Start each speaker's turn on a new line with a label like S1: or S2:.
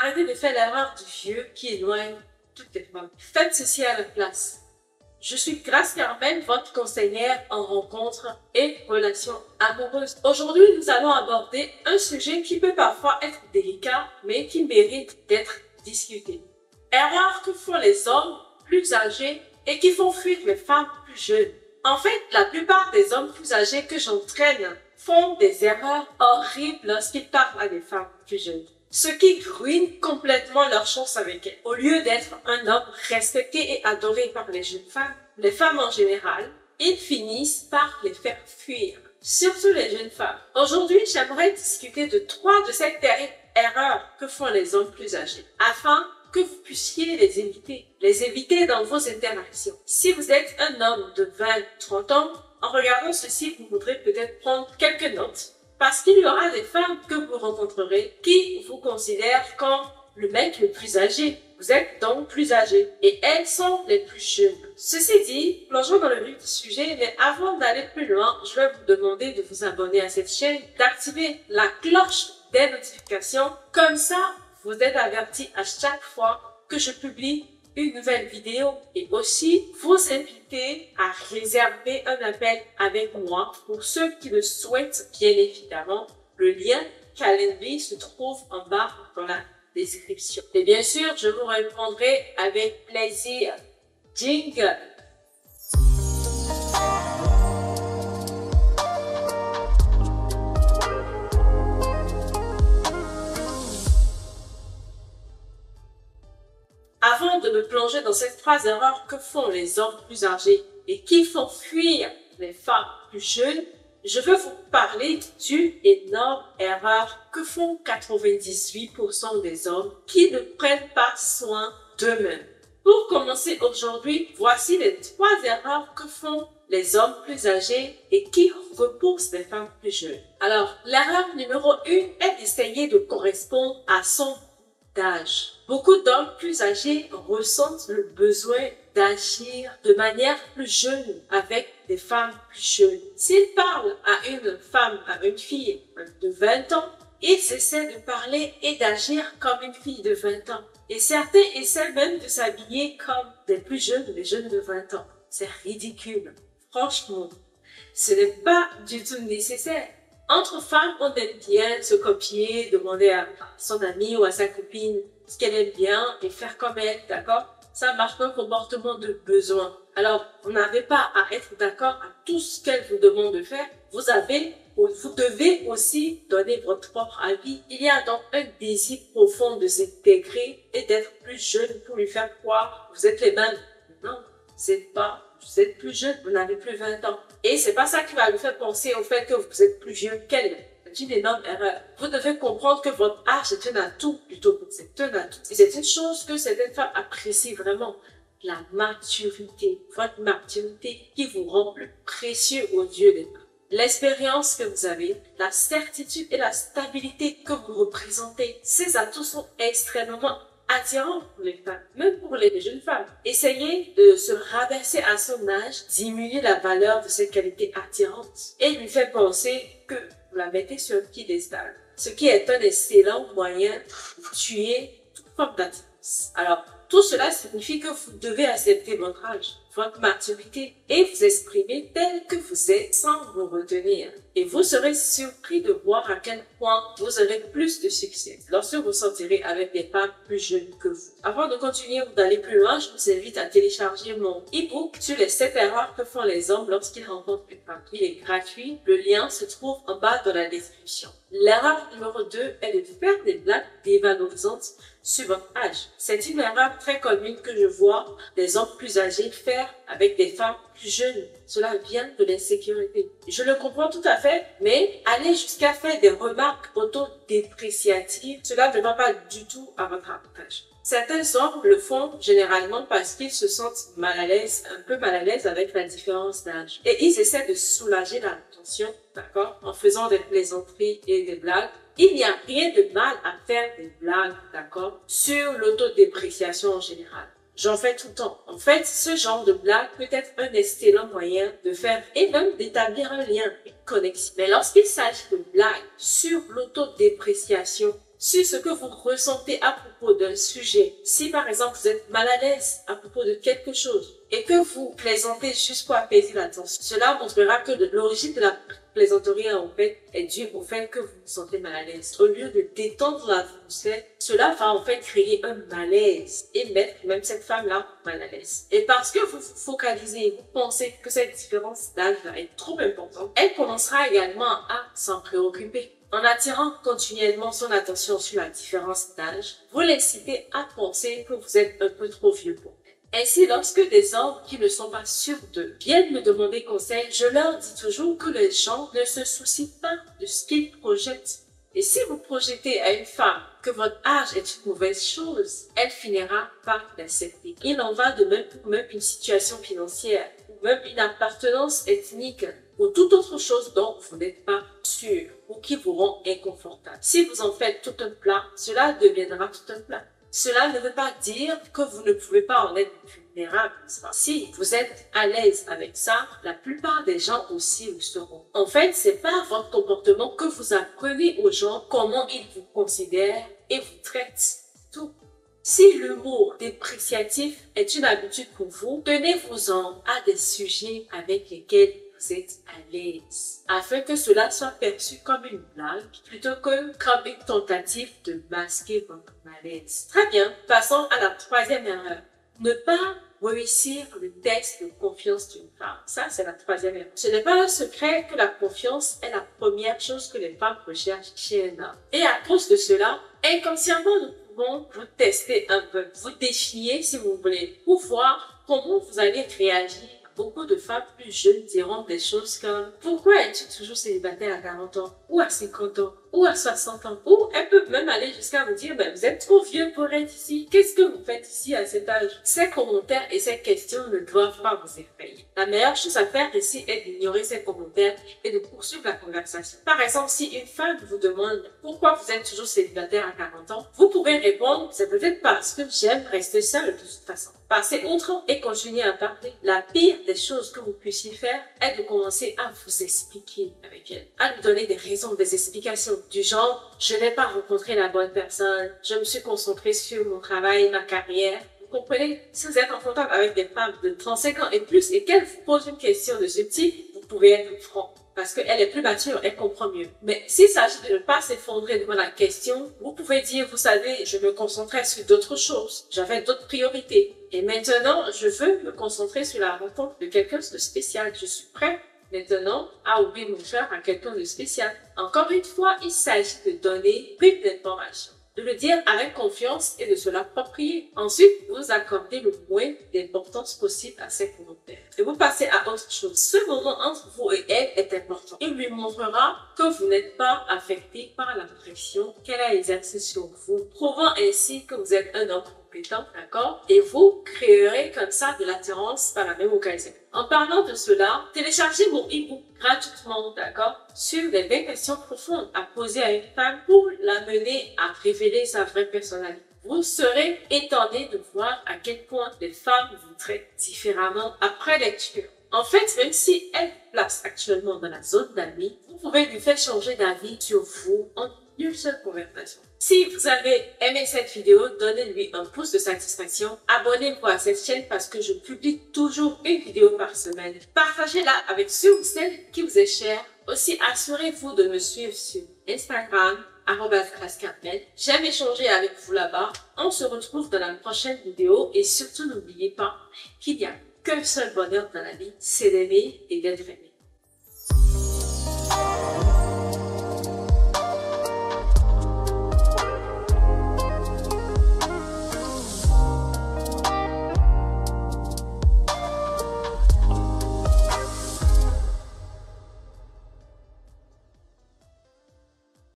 S1: Arrêtez de faire l'erreur du vieux qui éloigne toutes les femmes. Faites ceci à la place. Je suis Grace Carmen, votre conseillère en rencontres et relations amoureuses. Aujourd'hui, nous allons aborder un sujet qui peut parfois être délicat, mais qui mérite d'être discuté. Erreurs que font les hommes plus âgés et qui font fuir les femmes plus jeunes. En fait, la plupart des hommes plus âgés que j'entraîne font des erreurs horribles lorsqu'ils parlent à des femmes plus jeunes. Ce qui ruine complètement leur chance avec elles. Au lieu d'être un homme respecté et adoré par les jeunes femmes, les femmes en général, ils finissent par les faire fuir. Surtout les jeunes femmes. Aujourd'hui, j'aimerais discuter de 3 de ces terribles erreurs que font les hommes plus âgés, afin que vous puissiez les éviter dans vos interactions. Si vous êtes un homme de 20-30 ans, en regardant ceci, vous voudrez peut-être prendre quelques notes. Parce qu'il y aura des femmes que vous rencontrerez qui vous considèrent comme le mec le plus âgé. Vous êtes donc plus âgé. Et elles sont les plus jeunes. Ceci dit, plongeons dans le vif du sujet, mais avant d'aller plus loin, je vais vous demander de vous abonner à cette chaîne, d'activer la cloche des notifications. Comme ça, vous êtes avertis à chaque fois que je publie une nouvelle vidéo et aussi vous inviter à réserver un appel avec moi pour ceux qui le souhaitent, bien évidemment. Le lien Calendly se trouve en bas dans la description. Et bien sûr, je vous répondrai avec plaisir. Jingle! Avant de me plonger dans ces 3 erreurs que font les hommes plus âgés et qui font fuir les femmes plus jeunes, je veux vous parler d'une énorme erreur que font 98% des hommes qui ne prennent pas soin d'eux-mêmes. Pour commencer aujourd'hui, voici les 3 erreurs que font les hommes plus âgés et qui repoussent les femmes plus jeunes. Alors, l'erreur numéro 1 est d'essayer de correspondre à son d'âge. Beaucoup d'hommes plus âgés ressentent le besoin d'agir de manière plus jeune avec des femmes plus jeunes. S'ils parlent à une femme, à une fille de 20 ans, ils essaient de parler et d'agir comme une fille de 20 ans. Et certains essaient même de s'habiller comme des plus jeunes, des jeunes de 20 ans. C'est ridicule. Franchement, ce n'est pas du tout nécessaire. Entre femmes, on aime bien se copier, demander à son amie ou à sa copine ce qu'elle aime bien et faire comme elle, d'accord? Ça marche un comportement de besoin. Alors, vous n'avez pas à être d'accord à tout ce qu'elle vous demande de faire. Vous devez aussi donner votre propre avis. Il y a donc un désir profond de s'intégrer et d'être plus jeune pour lui faire croire que vous êtes les mêmes. Non, vous êtes plus jeune, vous n'avez plus 20 ans. Et c'est pas ça qui va lui faire penser au fait que vous êtes plus vieux qu'elle. C'est une énorme erreur. Vous devez comprendre que votre âge est un atout, plutôt. C'est un atout. Et c'est une chose que certaines femmes apprécient vraiment. La maturité. Votre maturité qui vous rend plus précieux aux yeux des femmes. L'expérience que vous avez, la certitude et la stabilité que vous représentez. Ces atouts sont extrêmement attirant pour les femmes, même pour les jeunes femmes. Essayez de se rabaisser à son âge, diminuer la valeur de ces qualités attirantes et lui faire penser que vous la mettez sur un piédestal. Ce qui est un excellent moyen de tuer toute forme d'attirance. Alors, tout cela signifie que vous devez accepter votre âge, votre maturité et vous exprimer tel que vous êtes sans vous retenir. Et vous serez surpris de voir à quel point vous aurez plus de succès lorsque vous sortirez avec des femmes plus jeunes que vous. Avant de continuer ou d'aller plus loin, je vous invite à télécharger mon e-book sur les 7 erreurs que font les hommes lorsqu'ils rencontrent une femme. Il est gratuit, le lien se trouve en bas dans la description. L'erreur numéro 2 est de faire des blagues dévalorisantes sur votre âge. C'est une erreur très commune que je vois des hommes plus âgés faire avec des femmes plus jeunes. Cela vient de l'insécurité. Je le comprends tout à fait, mais aller jusqu'à faire des remarques autodépréciatives, cela ne va pas du tout à votre avantage. Certains hommes le font généralement parce qu'ils se sentent mal à l'aise, un peu mal à l'aise avec la différence d'âge. Et ils essaient de soulager la tension, d'accord, en faisant des plaisanteries et des blagues. Il n'y a rien de mal à faire des blagues, d'accord, sur l'autodépréciation en général. J'en fais tout le temps. En fait, ce genre de blague peut être un excellent moyen de faire et même d'établir un lien, une connexion. Mais lorsqu'il s'agit de blagues sur l'autodépréciation sur ce que vous ressentez à propos d'un sujet. Si par exemple vous êtes mal à l'aise à propos de quelque chose et que vous plaisantez juste pour apaiser la tension, cela montrera que l'origine de la plaisanterie en fait est due au fait que vous vous sentez mal à l'aise. Au lieu de détendre l'atmosphère, cela va en fait créer un malaise et mettre même cette femme-là mal à l'aise. Et parce que vous vous focalisez, vous pensez que cette différence d'âge est trop importante, elle commencera également à s'en préoccuper. En attirant continuellement son attention sur la différence d'âge, vous l'incitez à penser que vous êtes un peu trop vieux pour elle. Ainsi, lorsque des hommes qui ne sont pas sûrs d'eux viennent me demander conseil, je leur dis toujours que les gens ne se soucient pas de ce qu'ils projettent. Et si vous projetez à une femme que votre âge est une mauvaise chose, elle finira par l'accepter. Il en va de même pour même une situation financière, ou même une appartenance ethnique, ou toute autre chose dont vous n'êtes pas sûr, ou qui vous rend inconfortable. Si vous en faites tout un plat, cela deviendra tout un plat. Cela ne veut pas dire que vous ne pouvez pas en être vulnérable. Si vous êtes à l'aise avec ça, la plupart des gens aussi le seront. En fait, c'est par votre comportement que vous apprenez aux gens comment ils vous considèrent et vous traitent. Tout. Si l'humour dépréciatif est une habitude pour vous, tenez-vous-en à des sujets avec lesquels vous êtes à l'aise, afin que cela soit perçu comme une blague plutôt que comme une tentative de masquer votre malaise. Très bien, passons à la troisième erreur. Ne pas réussir le test de confiance d'une femme. Ça, c'est la troisième erreur. Ce n'est pas un secret que la confiance est la première chose que les femmes recherchent chez un homme. Et à cause de cela, inconsciemment, nous pouvons vous tester un peu, vous défier si vous voulez, pour voir comment vous allez réagir. Beaucoup de femmes plus jeunes diront des choses comme « Pourquoi es-tu toujours célibataire à 40 ans ou à 50 ans ou à 60 ans ?» Ou elles peuvent même aller jusqu'à vous dire « Vous êtes trop vieux pour être ici. Qu'est-ce que vous faites ici à cet âge ?» Ces commentaires et ces questions ne doivent pas vous effrayer. La meilleure chose à faire ici est d'ignorer ces commentaires et de poursuivre la conversation. Par exemple, si une femme vous demande « Pourquoi vous êtes toujours célibataire à 40 ans ?» Vous pouvez répondre « C'est peut-être parce que j'aime rester seule de toute façon. » Passez outre et continuez à parler. La pire des choses que vous puissiez faire est de commencer à vous expliquer avec elle, à lui donner des raisons, des explications du genre « Je n'ai pas rencontré la bonne personne, je me suis concentrée sur mon travail, ma carrière. » Vous comprenez? Si vous êtes en contact avec des femmes de 35 ans et plus et qu'elles vous posent une question de ce type, vous pouvez être franc. Parce qu'elle est plus mature, elle comprend mieux. Mais s'il s'agit de ne pas s'effondrer devant la question, vous pouvez dire, vous savez, je me concentrais sur d'autres choses. J'avais d'autres priorités. Et maintenant, je veux me concentrer sur la rencontre de quelqu'un de spécial. Je suis prêt maintenant à ouvrir mon cœur à quelqu'un de spécial. Encore une fois, il s'agit de donner plus d'informations, de le dire avec confiance et de se l'approprier. Ensuite, vous accordez le moins d'importance possible à ces commentaires. Et vous passez à autre chose. Ce moment entre vous et elle est important. Il lui montrera que vous n'êtes pas affecté par la pression qu'elle a exercée sur vous, prouvant ainsi que vous êtes un homme compétent, d'accord? Et vous créerez comme ça de l'attirance par la même occasion. En parlant de cela, téléchargez mon e-book gratuitement, d'accord? Sur les 20 questions profondes à poser à une femme pour l'amener à révéler sa vraie personnalité. Vous serez étonné de voir à quel point les femmes vous traitent différemment après lecture. En fait, même si elle vous place actuellement dans la zone d'amis, vous pouvez lui faire changer d'avis sur vous en une seule conversation. Si vous avez aimé cette vidéo, donnez-lui un pouce de satisfaction. Abonnez-vous à cette chaîne parce que je publie toujours une vidéo par semaine. Partagez-la avec ceux ou celles qui vous est chère. Aussi, assurez-vous de me suivre sur Instagram, @grâcecarmel. J'aime échanger avec vous là-bas. On se retrouve dans la prochaine vidéo et surtout n'oubliez pas qu'il n'y a qu'un seul bonheur dans la vie, c'est d'aimer et d'être aimé.